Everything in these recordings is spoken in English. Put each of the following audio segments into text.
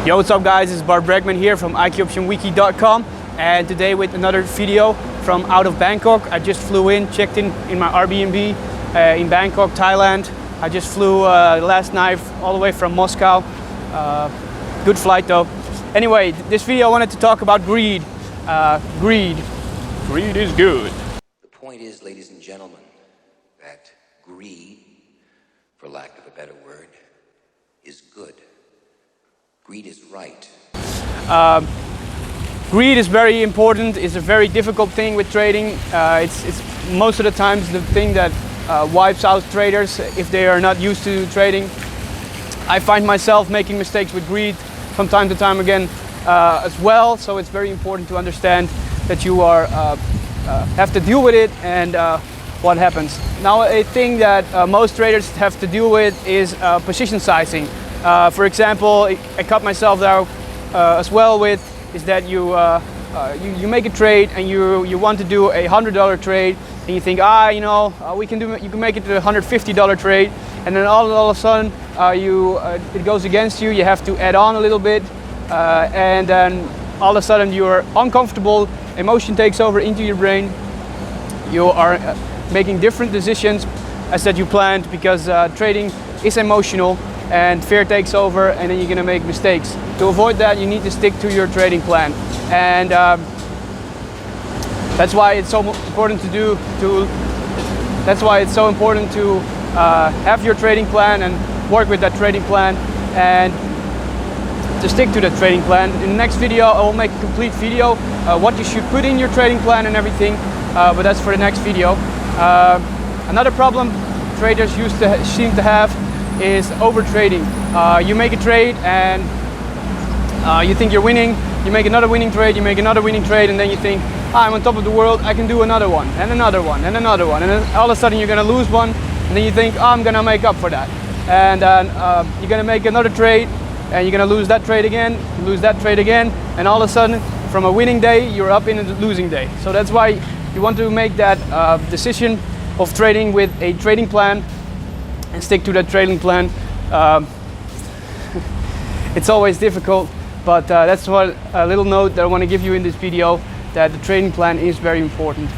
Yo, what's up guys, it's Bart Bregman here from IQOptionWiki.com, and today with another video from out of Bangkok. I just flew in, checked in my Airbnb in Bangkok, Thailand. I just flew last night all the way from Moscow. Good flight though. Anyway, this video I wanted to talk about greed. Greed is good. The point is, ladies and gentlemen, that greed, for lack of a better word, is good. Greed is right. Greed is very important. It's a very difficult thing with trading. It's most of the times the thing that wipes out traders if they are not used to trading. I find myself making mistakes with greed from time to time again as well. So it's very important to understand that you have to deal with it and what happens. Now, a thing that most traders have to deal with is position sizing. For example, I cut myself out as well with is that you make a trade and you want to do a $100 trade and you think you can make it to a $150 trade, and then all of a sudden it goes against you. You have to add on a little bit and then all of a sudden you're uncomfortable. Emotion takes over into your brain. You are making different decisions as that you planned because trading is emotional. And fear takes over, and then you're going to make mistakes. To avoid that, you need to stick to your trading plan, and that's why it's so important to have your trading plan and work with that trading plan and to stick to that trading plan. In the next video, I will make a complete video what you should put in your trading plan and everything, but that's for the next video. Another problem traders seem to have is over trading. You make a trade and you think you're winning, you make another winning trade, and then you think, I'm on top of the world, I can do another one, and another one, and another one, and then all of a sudden you're gonna lose one, and then you think, I'm gonna make up for that. And then you're gonna make another trade, and you're gonna lose that trade again, and all of a sudden, from a winning day, you're up in a losing day. So that's why you want to make that decision of trading with a trading plan and stick to that trading plan. It's always difficult, but that's what a little note that I want to give you in this video, that the trading plan is very important.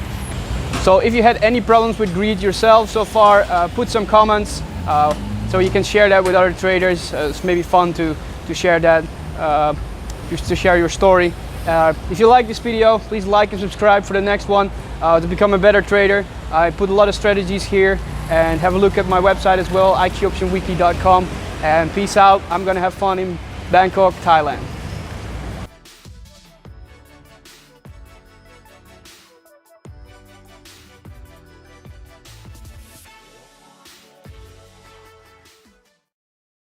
So if you had any problems with greed yourself so far, put some comments so you can share that with other traders. It's maybe fun to share that, to share your story. If you like this video, please like and subscribe for the next one to become a better trader. I put a lot of strategies here, and have a look at my website as well, IQOptionWiki.com, and peace out. I'm gonna have fun in Bangkok, Thailand.